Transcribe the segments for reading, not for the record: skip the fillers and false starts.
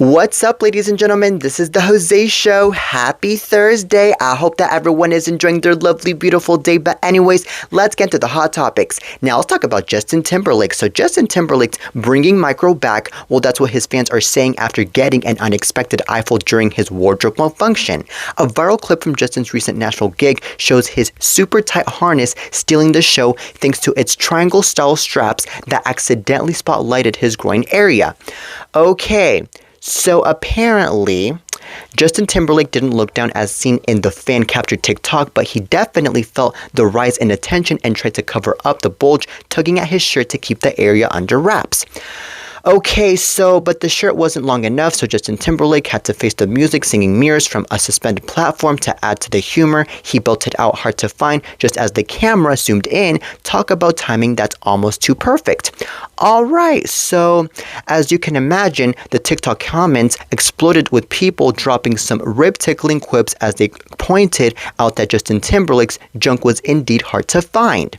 What's up, ladies and gentlemen? This is the Jose Show. Happy Thursday. I hope that everyone is enjoying their lovely, beautiful day. But anyways, let's get to the hot topics. Now, let's talk about Justin Timberlake. So Justin Timberlake's bringing micro back. Well, that's what his fans are saying after getting an unexpected eyeful during his wardrobe malfunction. A viral clip from Justin's recent Nashville gig shows his super tight harness stealing the show thanks to its triangle-style straps that accidentally spotlighted his groin area. Okay. So apparently, Justin Timberlake didn't look down as seen in the fan-captured TikTok, but he definitely felt the rise in attention and tried to cover up the bulge, tugging at his shirt to keep the area under wraps. Okay, but the shirt wasn't long enough, so Justin Timberlake had to face the music singing Mirrors from a suspended platform to add to the humor. He belted out Hard to Find just as the camera zoomed in. Talk about timing that's almost too perfect. Alright, so as you can imagine, the TikTok comments exploded with people dropping some rib-tickling quips as they pointed out that Justin Timberlake's junk was indeed hard to find.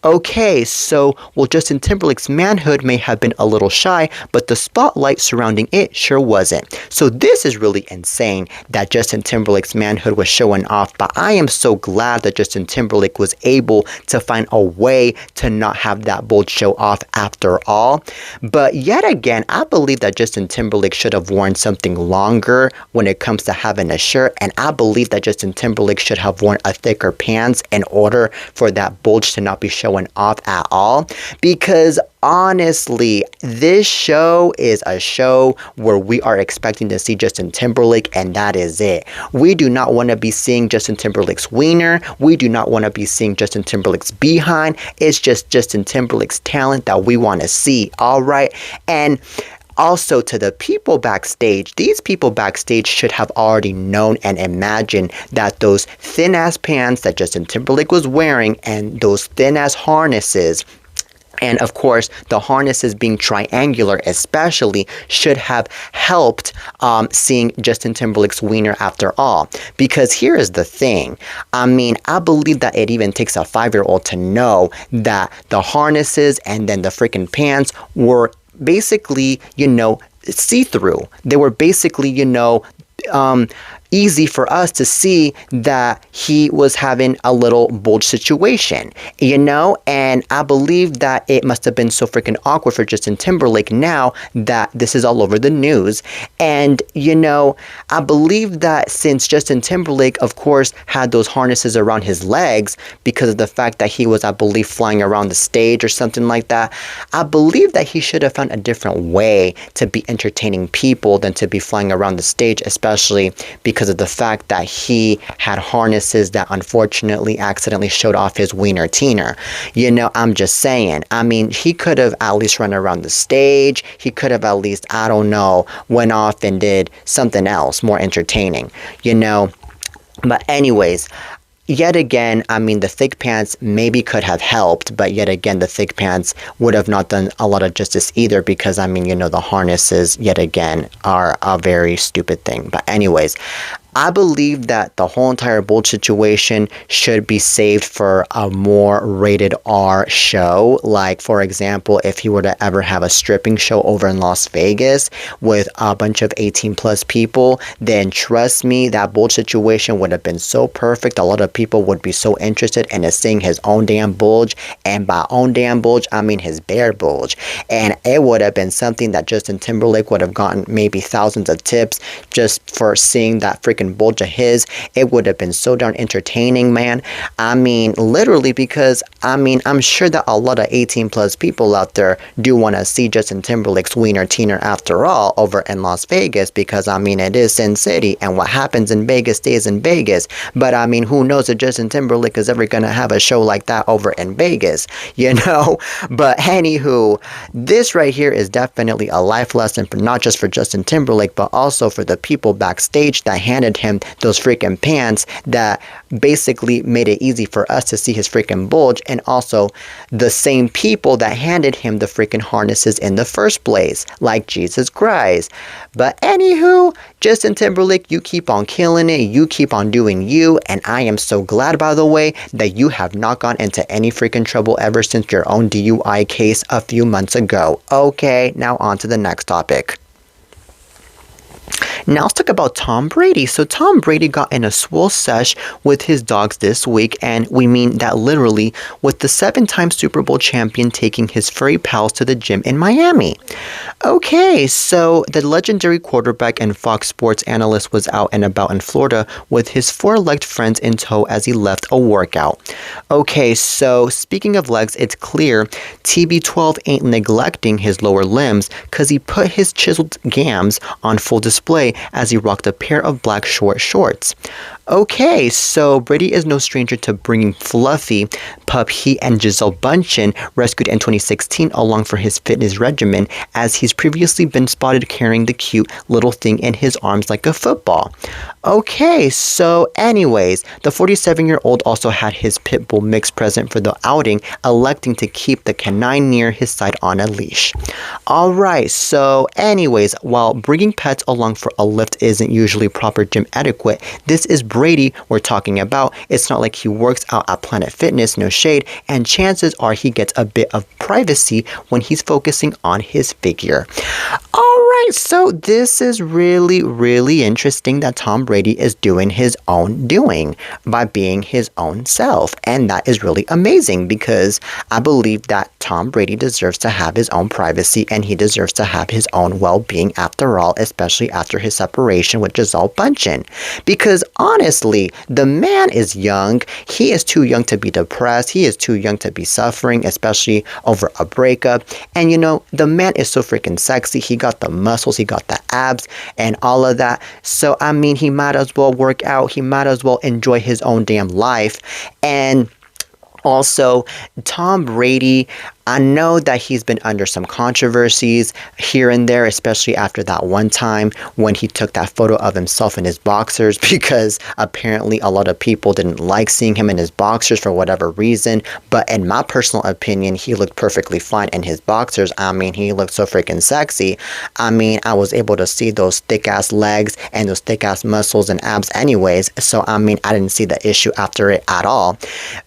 Okay, so while Justin Timberlake's manhood may have been a little shy, but the spotlight surrounding it sure wasn't. So this is really insane that Justin Timberlake's manhood was showing off, but I am so glad that Justin Timberlake was able to find a way to not have that bulge show off after all. But yet again, I believe that Justin Timberlake should have worn something longer when it comes to having a shirt, and I believe that Justin Timberlake should have worn a thicker pants in order for that bulge to not be showing off at all, because honestly, this show is a show where we are expecting to see Justin Timberlake, and that is it. We do not want to be seeing Justin Timberlake's wiener. We do not want to be seeing Justin Timberlake's behind. It's just Justin Timberlake's talent that we want to see, all right? And also, to the people backstage, these people backstage should have already known and imagined that those thin-ass pants that Justin Timberlake was wearing and those thin-ass harnesses, and of course, the harnesses being triangular especially, should have helped seeing Justin Timberlake's wiener after all. Because here is the thing. I mean, I believe that it even takes a 5-year-old to know that the harnesses and then the freaking pants were basically, see-through. They were basically, easy for us to see that he was having a little bulge situation, and I believe that it must have been so freaking awkward for Justin Timberlake now that this is all over the news. And I believe that since Justin Timberlake, of course, had those harnesses around his legs because of the fact that he was, I believe, flying around the stage or something like that, I believe that he should have found a different way to be entertaining people than to be flying around the stage, especially because of the fact that he had harnesses that unfortunately accidentally showed off his wiener teener. I'm just saying. I mean, he could have at least run around the stage. He could have at least, I don't know, went off and did something else more entertaining, But anyways, yet again, I mean, the thick pants maybe could have helped, but yet again, the thick pants would have not done a lot of justice either because, I mean, the harnesses, yet again, are a very stupid thing. But anyways, I believe that the whole entire bulge situation should be saved for a more rated R show. Like, for example, if he were to ever have a stripping show over in Las Vegas with a bunch of 18 plus people, then trust me, that bulge situation would have been so perfect. A lot of people would be so interested in seeing his own damn bulge. And by own damn bulge, I mean his bare bulge. And it would have been something that Justin Timberlake would have gotten maybe thousands of tips just for seeing that freaking bulge of his. It would have been so darn entertaining, man. I mean, literally, because I'm sure that a lot of 18 plus people out there do want to see Justin Timberlake's wiener teener after all over in Las Vegas, because I mean, it is Sin City and what happens in Vegas stays in Vegas. But I mean, who knows if Justin Timberlake is ever gonna have a show like that over in Vegas, But anywho, this right here is definitely a life lesson for not just for Justin Timberlake, but also for the people backstage that handed him those freaking pants that basically made it easy for us to see his freaking bulge, and also the same people that handed him the freaking harnesses in the first place, like Jesus Christ. But anywho, Justin Timberlake, you keep on killing it, you keep on doing you, and I am so glad, by the way, that you have not gone into any freaking trouble ever since your own DUI case a few months ago. Okay, now on to the next topic. Now let's talk about Tom Brady. So Tom Brady got in a swole sesh with his dogs this week, and we mean that literally, with the 7-time Super Bowl champion taking his furry pals to the gym in Miami. Okay, so the legendary quarterback and Fox Sports analyst was out and about in Florida with his 4-legged friends in tow as he left a workout. Okay, so speaking of legs, it's clear TB12 ain't neglecting his lower limbs because he put his chiseled gams on full display as he rocked a pair of black short shorts. Okay, so Brady is no stranger to bringing fluffy pup he and Gisele Bündchen, rescued in 2016 along for his fitness regimen, as he's previously been spotted carrying the cute little thing in his arms like a football. Okay, so anyways, the 47-year-old also had his pit bull mix present for the outing, electing to keep the canine near his side on a leash. Alright, so anyways, while bringing pets along for a lift isn't usually proper gym etiquette, this is Brady we're talking about. It's not like he works out at Planet Fitness, no shade, and chances are he gets a bit of privacy when he's focusing on his figure. Alright, so this is really interesting that Tom Brady is doing his own doing by being his own self, and that is really amazing because I believe that Tom Brady deserves to have his own privacy and he deserves to have his own well-being after all, especially after his separation with Gisele Bündchen. Because honestly, the man is young. He is too young to be depressed. He is too young to be suffering, especially over a breakup. And you know, the man is so freaking sexy. He got the muscles, he got the abs and all of that. So I mean, he might as well work out. He might as well enjoy his own damn life. And also, Tom Brady, I know that he's been under some controversies here and there, especially after that one time when he took that photo of himself in his boxers, because apparently a lot of people didn't like seeing him in his boxers for whatever reason. But in my personal opinion, he looked perfectly fine in his boxers. I mean, he looked so freaking sexy. I mean, I was able to see those thick ass legs and those thick ass muscles and abs anyways. So, I mean, I didn't see the issue after it at all.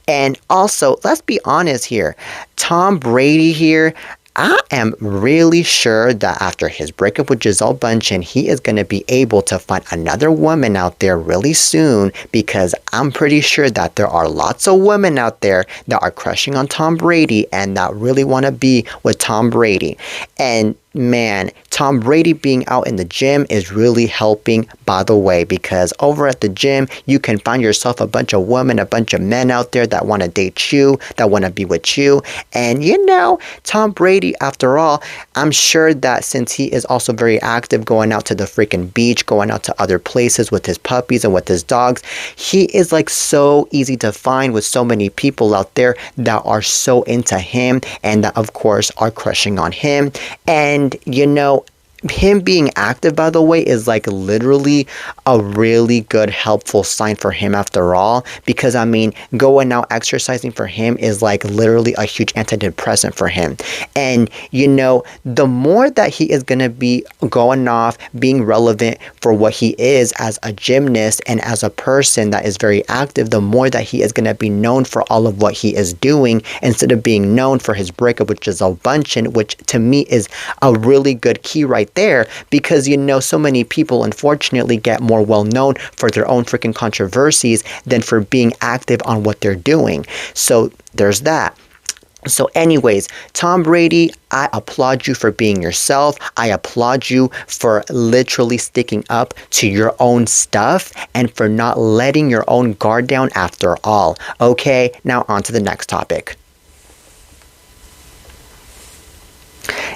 And also, let's be honest here. Tom Brady here, I am really sure that after his breakup with Gisele Bündchen, he is going to be able to find another woman out there really soon, because I'm pretty sure that there are lots of women out there that are crushing on Tom Brady and that really want to be with Tom Brady. And man, Tom Brady being out in the gym is really helping, by the way, because over at the gym, you can find yourself a bunch of women, a bunch of men out there that want to date you, that want to be with you. And you know, Tom Brady, after all, I'm sure that since he is also very active going out to the freaking beach, going out to other places with his puppies and with his dogs, he is like so easy to find with so many people out there that are so into him and that of course are crushing on him. And you know, him being active, by the way, is like literally a really good helpful sign for him after all, because I mean, going out exercising for him is like literally a huge antidepressant for him. And you know, the more that he is going to be going off being relevant for what he is as a gymnast and as a person that is very active, the more that he is going to be known for all of what he is doing instead of being known for his breakup with Gisele Bündchen, which to me is a really good key right there, because you know, so many people unfortunately get more well known for their own freaking controversies than for being active on what they're doing. So there's that. So anyways, Tom Brady, I applaud you for being yourself. I applaud you for literally sticking up to your own stuff and for not letting your own guard down after all. Okay, now on to the next topic.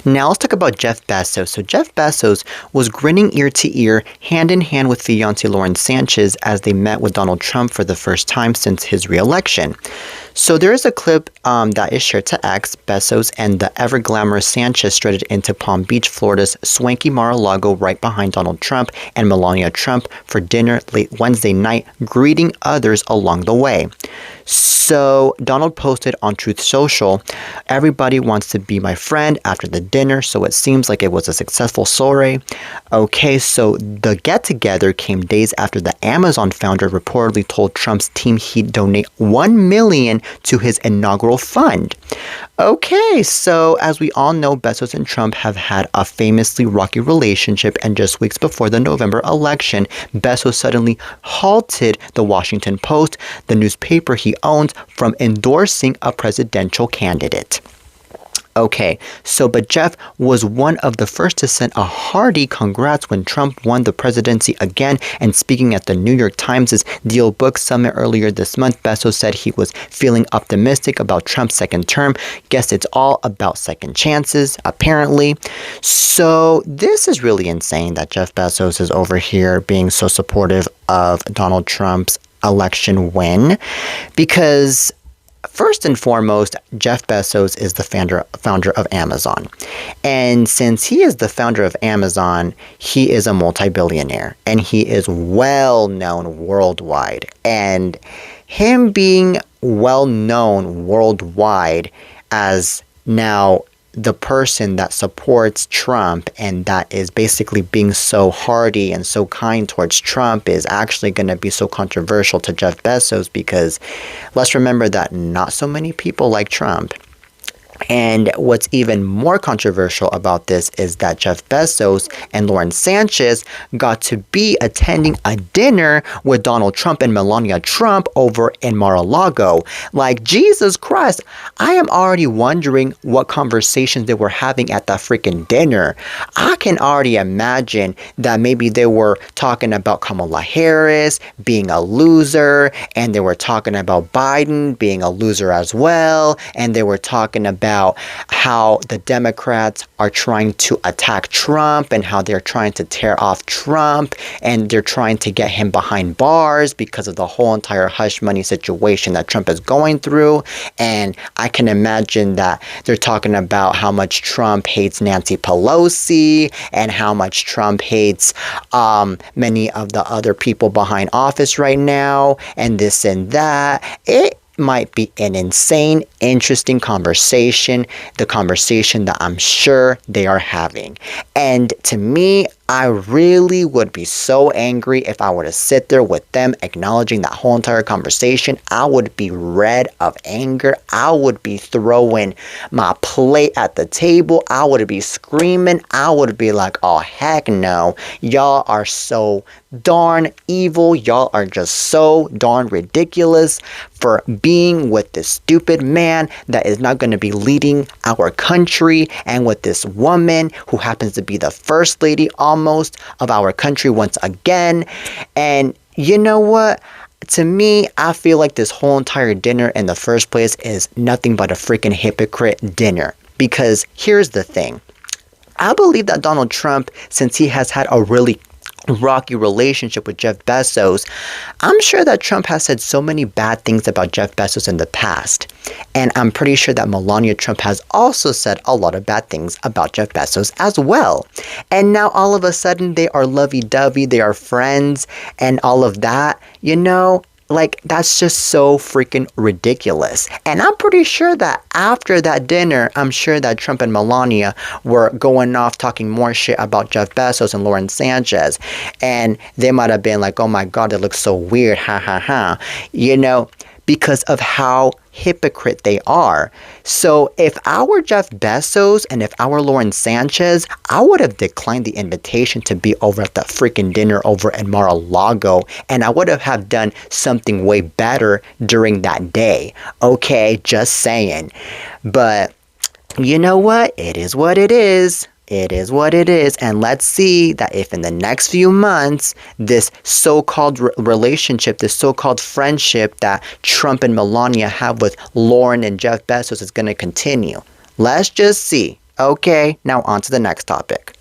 Now let's talk about Jeff Bezos. So Jeff Bezos was grinning ear to ear, hand in hand with fiancée Lauren Sanchez as they met with Donald Trump for the first time since his re-election. So there is a clip that is shared to X. Bezos and the ever-glamorous Sanchez strutted into Palm Beach, Florida's swanky Mar-a-Lago right behind Donald Trump and Melania Trump for dinner late Wednesday night, greeting others along the way. So Donald posted on Truth Social, "Everybody wants to be my friend after the dinner, so it seems like it was a successful soiree." Okay, so the get-together came days after the Amazon founder reportedly told Trump's team he'd donate $1 million donation to his inaugural fund. Okay, so as we all know, Bezos and Trump have had a famously rocky relationship, and just weeks before the November election, Bezos suddenly halted the Washington Post, the newspaper he owns, from endorsing a presidential candidate. Okay, but Jeff was one of the first to send a hearty congrats when Trump won the presidency again, and speaking at the New York Times' Deal Book Summit earlier this month, Bezos said he was feeling optimistic about Trump's second term. Guess it's all about second chances, apparently. So this is really insane that Jeff Bezos is over here being so supportive of Donald Trump's election win, because first and foremost, Jeff Bezos is the founder of Amazon. And since he is the founder of Amazon, he is a multi-billionaire, and he is well known worldwide. And him being well known worldwide as now the person that supports Trump and that is basically being so hearty and so kind towards Trump is actually going to be so controversial to Jeff Bezos, because let's remember that not so many people like Trump. And what's even more controversial about this is that Jeff Bezos and Lauren Sanchez got to be attending a dinner with Donald Trump and Melania Trump over in Mar-a-Lago. Like, Jesus Christ, I am already wondering what conversations they were having at that freaking dinner. I can already imagine that maybe they were talking about Kamala Harris being a loser, and they were talking about Biden being a loser as well, and they were talking about how the Democrats are trying to attack Trump and how they're trying to tear off Trump, and they're trying to get him behind bars because of the whole entire hush money situation that Trump is going through. And I can imagine that they're talking about how much Trump hates Nancy Pelosi and how much Trump hates many of the other people behind office right now, and this and that. It might be an insane, interesting conversation, the conversation that I'm sure they are having. And to me, I really would be so angry if I were to sit there with them acknowledging that whole entire conversation. I would be red of anger. I would be throwing my plate at the table. I would be screaming. I would be like, oh, heck no. Y'all are so darn evil. Y'all are just so darn ridiculous for being with this stupid man that is not going to be leading our country, and with this woman who happens to be the first lady almost of our country once again. And you know what? To me, I feel like this whole entire dinner in the first place is nothing but a freaking hypocrite dinner. Because here's the thing. I believe that Donald Trump, since he has had a really rocky relationship with Jeff Bezos, I'm sure that Trump has said so many bad things about Jeff Bezos in the past. And I'm pretty sure that Melania Trump has also said a lot of bad things about Jeff Bezos as well. And now all of a sudden they are lovey-dovey, they are friends and all of that, you know? Like, that's just so freaking ridiculous. And I'm pretty sure that after that dinner, I'm sure that Trump and Melania were going off talking more shit about Jeff Bezos and Lauren Sanchez. And they might have been like, oh my God, it looks so weird, ha ha ha. You know, because of how hypocrite they are. So if I were Jeff Bezos and if I were Lauren Sanchez, I would have declined the invitation to be over at that freaking dinner over at Mar-a-Lago, and I would have done something way better during that day. Okay, just saying. But you know what? It is what it is. It is what it is, and let's see that if in the next few months, this so-called relationship, this so-called friendship that Trump and Melania have with Lauren and Jeff Bezos is going to continue. Let's just see. Okay, now on to the next topic.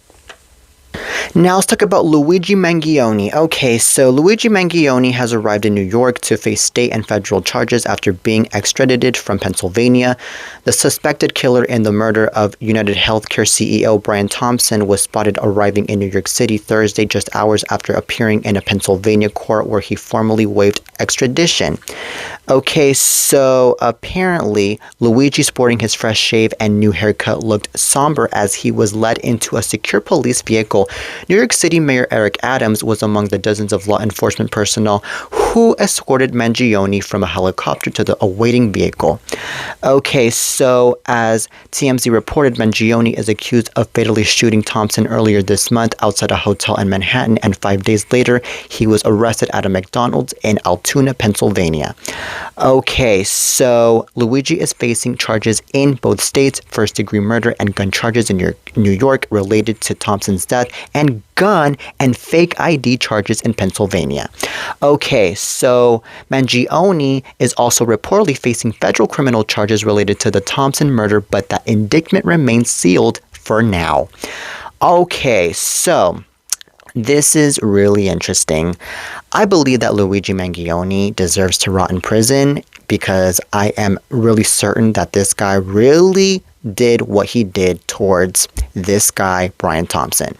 Now let's talk about Luigi Mangione. Okay, so Luigi Mangione has arrived in New York to face state and federal charges after being extradited from Pennsylvania. The suspected killer in the murder of United Healthcare CEO Brian Thompson was spotted arriving in New York City Thursday, just hours after appearing in a Pennsylvania court where he formally waived extradition. Okay, so apparently Luigi, sporting his fresh shave and new haircut, looked somber as he was led into a secure police vehicle. New York City Mayor Eric Adams was among the dozens of law enforcement personnel who escorted Mangione from a helicopter to the awaiting vehicle. Okay, so as TMZ reported, Mangione is accused of fatally shooting Thompson earlier this month outside a hotel in Manhattan, and 5 days later, he was arrested at a McDonald's in Altoona, Pennsylvania. Okay, so Luigi is facing charges in both states, first-degree murder and gun charges in New York related to Thompson's death, and gun and fake ID charges in Pennsylvania. Okay, so Mangione is also reportedly facing federal criminal charges related to the Thompson murder, but that indictment remains sealed for now. Okay, so this is really interesting. I believe that Luigi Mangione deserves to rot in prison because I am really certain that this guy really did what he did towards this guy, Brian Thompson.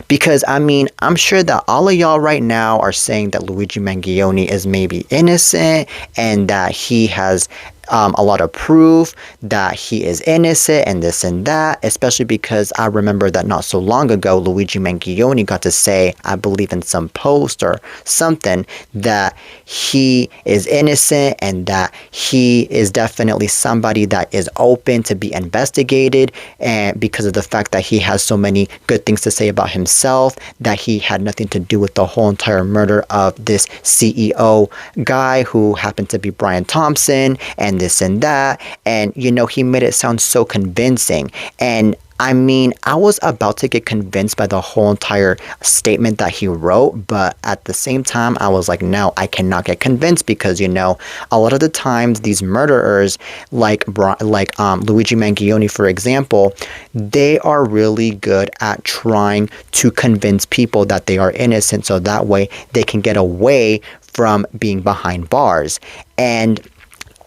Because, I mean, I'm sure that all of y'all right now are saying that Luigi Mangione is maybe innocent and that he has a lot of proof that he is innocent and this and that, especially because I remember that not so long ago, Luigi Mangione got to say, I believe in some post or something, that he is innocent and that he is definitely somebody that is open to be investigated, and because of the fact that he has so many good things to say about himself, that he had nothing to do with the whole entire murder of this CEO guy who happened to be Brian Thompson, and this and that. And you know, he made it sound so convincing. And I mean, I was about to get convinced by the whole entire statement that he wrote, but at the same time, I was like, no, I cannot get convinced because, you know, a lot of the times these murderers, like Luigi Mangione, for example, they are really good at trying to convince people that they are innocent, so that way they can get away from being behind bars. And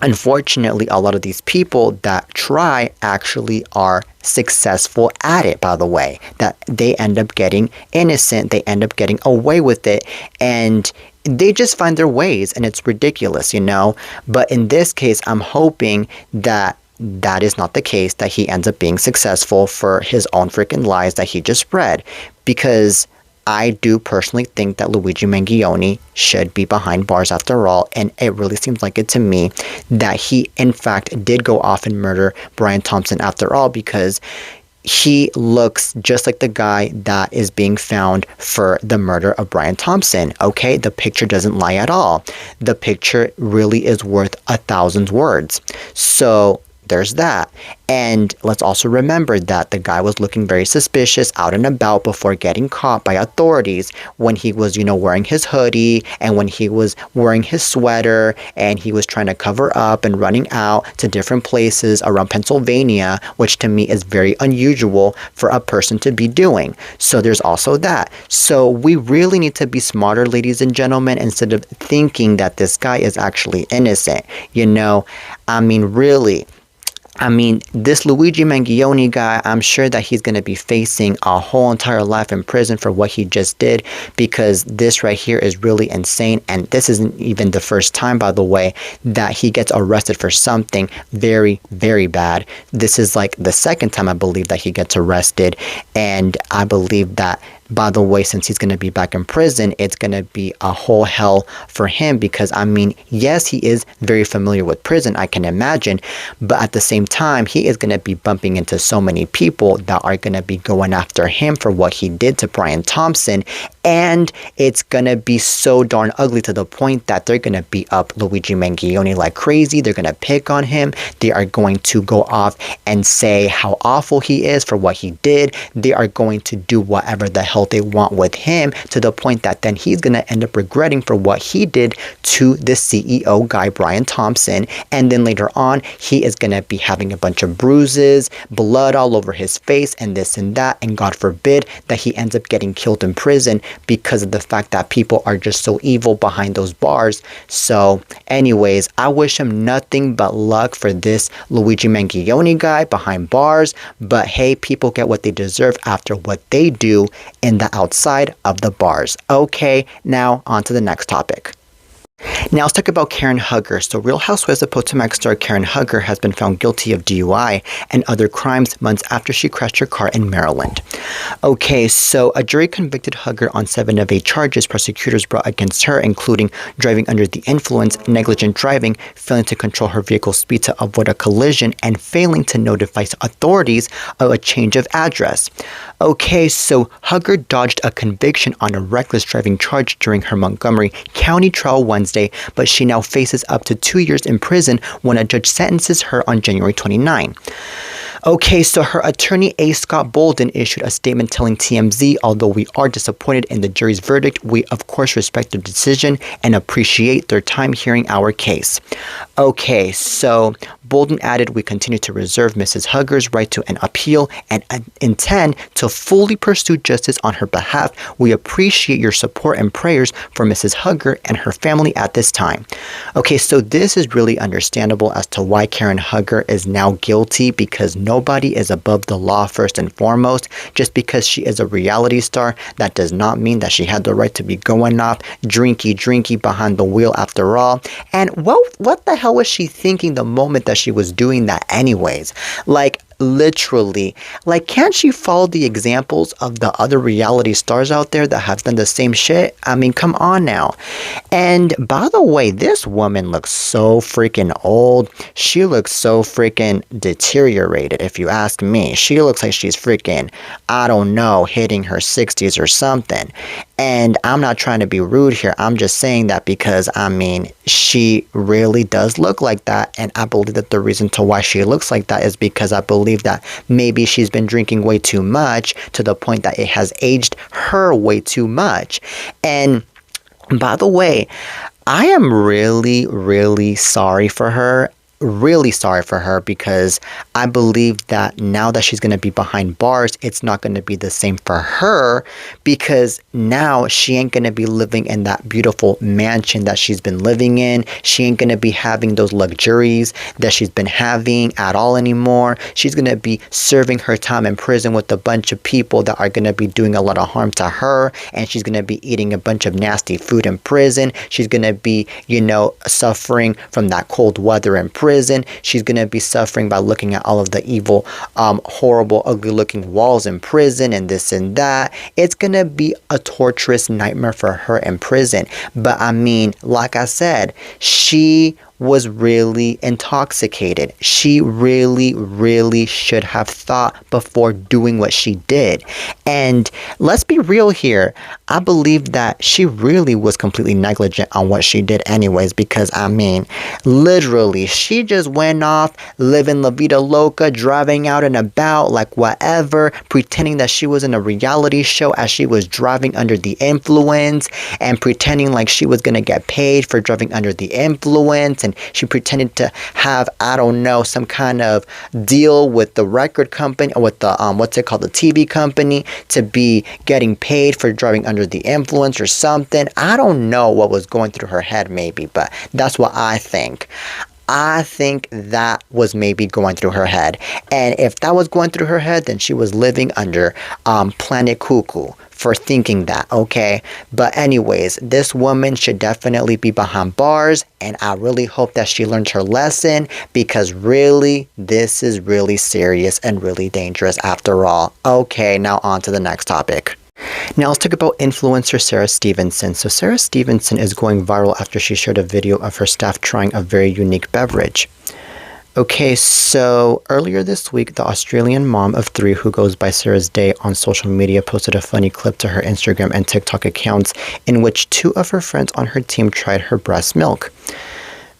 unfortunately, a lot of these people that try actually are successful at it, by the way, that they end up getting innocent, they end up getting away with it, and they just find their ways, and it's ridiculous, you know. But in this case, I'm hoping that that is not the case, that he ends up being successful for his own freaking lies that he just spread, because I do personally think that Luigi Mangione should be behind bars after all, and it really seems like it to me that he, in fact, did go off and murder Brian Thompson after all, because he looks just like the guy that is being found for the murder of Brian Thompson. Okay, the picture doesn't lie at all. The picture really is worth 1,000 words. So there's that. And let's also remember that the guy was looking very suspicious out and about before getting caught by authorities when he was, you know, wearing his hoodie and when he was wearing his sweater and he was trying to cover up and running out to different places around Pennsylvania, which to me is very unusual for a person to be doing. So there's also that. So we really need to be smarter, ladies and gentlemen, instead of thinking that this guy is actually innocent. You know, I mean, really. I mean, this Luigi Mangione guy, I'm sure that he's going to be facing a whole entire life in prison for what he just did, because this right here is really insane. And this isn't even the first time, by the way, that he gets arrested for something very, very bad. This is like the second time, I believe, that he gets arrested. And I believe that, by the way, since he's going to be back in prison, it's going to be a whole hell for him, because, I mean, yes, he is very familiar with prison, I can imagine, but at the same time, he is going to be bumping into so many people that are going to be going after him for what he did to Brian Thompson, and it's going to be so darn ugly to the point that they're going to beat up Luigi Mangione like crazy. They're going to pick on him. They are going to go off and say how awful he is for what he did. They are going to do whatever the hell they want with him, to the point that then he's going to end up regretting for what he did to the CEO guy, Brian Thompson. And then later on, he is going to be having a bunch of bruises, blood all over his face, and this and that. And God forbid that he ends up getting killed in prison because of the fact that people are just so evil behind those bars. So anyways, I wish him nothing but luck for this Luigi Mangione guy behind bars. But hey, people get what they deserve after what they do in the outside of the bars. Okay, now on to the next topic. Now let's talk about Karen Hugger. So Real Housewives of Potomac star Karen Hugger has been found guilty of DUI and other crimes months after she crashed her car in Maryland. Okay, so a jury convicted Hugger on 7 of 8 charges prosecutors brought against her, including driving under the influence, negligent driving, failing to control her vehicle's speed to avoid a collision, and failing to notify authorities of a change of address. Okay, so Hugger dodged a conviction on a reckless driving charge during her Montgomery County trial Wednesday, but she now faces up to 2 years in prison when a judge sentences her on January 29. Okay, so her attorney A. Scott Bolden issued a statement telling TMZ, although we are disappointed in the jury's verdict, we of course respect their decision and appreciate their time hearing our case. Okay, so Bolden added, we continue to reserve Mrs. Hugger's right to an appeal and intend to fully pursue justice on her behalf. We appreciate your support and prayers for Mrs. Hugger and her family at this time. Okay, so this is really understandable as to why Karen Hugger is now guilty, because nobody is above the law first and foremost. Just because she is a reality star, that does not mean that she had the right to be going off drinky behind the wheel after all. And what the hell was she thinking the moment that she was doing that anyways? Like, literally, like, can't she follow the examples of the other reality stars out there that have done the same shit? I mean, come on now. And by the way, this woman looks so freaking old. She looks so freaking deteriorated, if you ask me. She looks like she's freaking, I don't know, hitting her 60s or something. And I'm not trying to be rude here. I'm just saying that because, I mean, she really does look like that. And I believe that the reason to why she looks like that is because I believe that maybe she's been drinking way too much to the point that it has aged her way too much. And by the way, I am really sorry for her. Really sorry for her, because I believe that now that she's going to be behind bars, it's not going to be the same for her, because now she ain't going to be living in that beautiful mansion that she's been living in. She ain't going to be having those luxuries that she's been having at all anymore. She's going to be serving her time in prison with a bunch of people that are going to be doing a lot of harm to her, and she's going to be eating a bunch of nasty food in prison. She's going to be, suffering from that cold weather in prison. She's going to be suffering by looking at all of the evil, horrible, ugly looking walls in prison and this and that. It's going to be a torturous nightmare for her in prison. But I mean, like I said, she was really intoxicated. She really should have thought before doing what she did. And let's be real here. I believe that she really was completely negligent on what she did anyways, because I mean, literally, she just went off living La Vida Loca, driving out and about like whatever, pretending that she was in a reality show as she was driving under the influence, and pretending like she was going to get paid for driving under the influence. And she pretended to have, I don't know, some kind of deal with the record company, or with the the TV company, to be getting paid for driving under the influence or something. I don't know what was going through her head, maybe, but that's what I think. I think that was maybe going through her head. And if that was going through her head, then she was living under Planet Cuckoo for thinking that, okay? But anyways, this woman should definitely be behind bars, and I really hope that she learned her lesson, because really, this is really serious and really dangerous after all. Okay, now on to the next topic. Now let's talk about influencer Sarah Stevenson. So Sarah Stevenson is going viral after she shared a video of her staff trying a very unique beverage. Okay, so earlier this week, the Australian mom of 3 who goes by Sarah's Day on social media posted a funny clip to her Instagram and TikTok accounts in which 2 of her friends on her team tried her breast milk.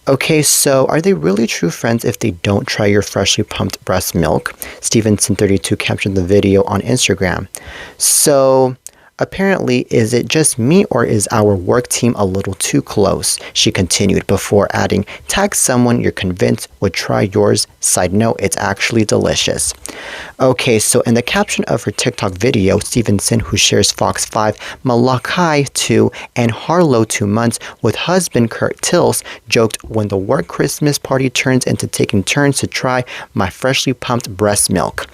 Okay, so are they really true friends if they don't try your freshly pumped breast milk? Stevenson 32 captioned the video on Instagram. So apparently, is it just me, or is our work team a little too close? She continued before adding, tag someone you're convinced would try yours. Side note, it's actually delicious. Okay, so in the caption of her TikTok video, Stevenson, who shares Fox 5, Malachi 2, and Harlow 2 months with husband Kurt Tills, joked, when the work Christmas party turns into taking turns to try my freshly pumped breast milk.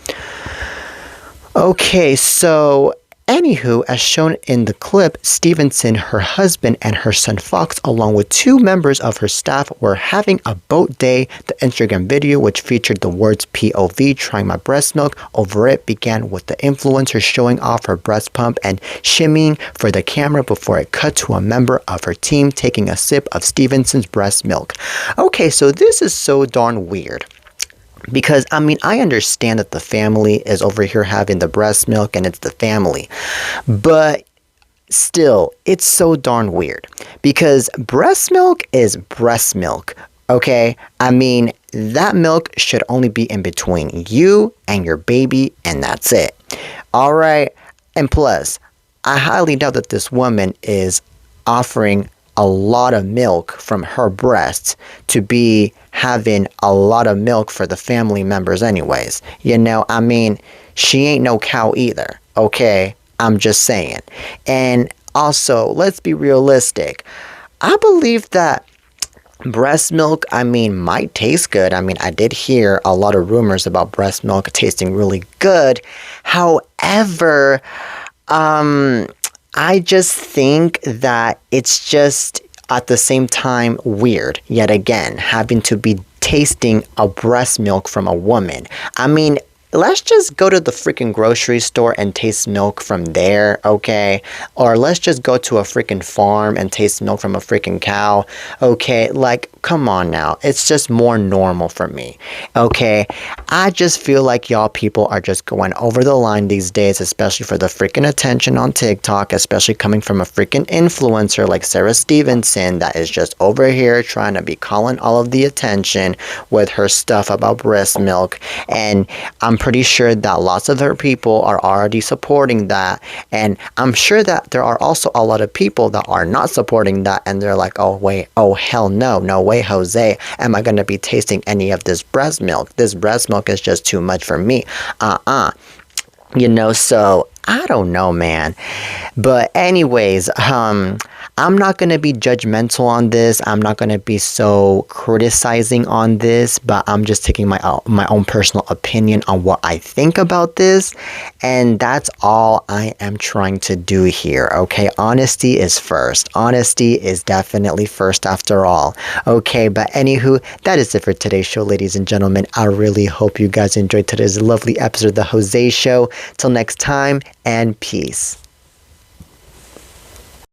Okay, so Anywho, as shown in the clip, Stevenson, her husband, and her son Fox, along with 2 members of her staff, were having a boat day. The Instagram video, which featured the words POV, trying my breast milk, over it began with the influencer showing off her breast pump and shimmying for the camera before it cut to a member of her team taking a sip of Stevenson's breast milk. Okay, so this is so darn weird. Because, I mean, I understand that the family is over here having the breast milk and it's the family. But still, it's so darn weird. Because breast milk is breast milk, okay? I mean, that milk should only be in between you and your baby, and that's it. Alright? And plus, I highly doubt that this woman is offering a lot of milk from her breasts to be having a lot of milk for the family members anyways. You know, I mean, she ain't no cow either, okay? I'm just saying. And also, let's be realistic. I believe that breast milk, I mean, might taste good. I mean, I did hear a lot of rumors about breast milk tasting really good. However, I just think that it's just at the same time weird, yet again, having to be tasting a breast milk from a woman. I mean, let's just go to the freaking grocery store and taste milk from there, okay? Or let's just go to a freaking farm and taste milk from a freaking cow, okay? Like, come on now. It's just more normal for me, okay? I just feel like y'all people are just going over the line these days, especially for the freaking attention on TikTok, especially coming from a freaking influencer like Sarah Stevenson that is just over here trying to be calling all of the attention with her stuff about breast milk. And I'm pretty sure that lots of her people are already supporting that, and I'm sure that there are also a lot of people that are not supporting that, and they're like, oh wait, oh hell no, no way, Jose, am I gonna be tasting any of this breast milk? This breast milk is just too much for me. You know, so I don't know, man. But anyways, I'm not going to be judgmental on this. I'm not going to be so criticizing on this, but I'm just taking my own personal opinion on what I think about this. And that's all I am trying to do here, okay? Honesty is first. Honesty is definitely first after all. Okay, but anywho, that is it for today's show, ladies and gentlemen. I really hope you guys enjoyed today's lovely episode of The Jose Show. Till next time, and peace.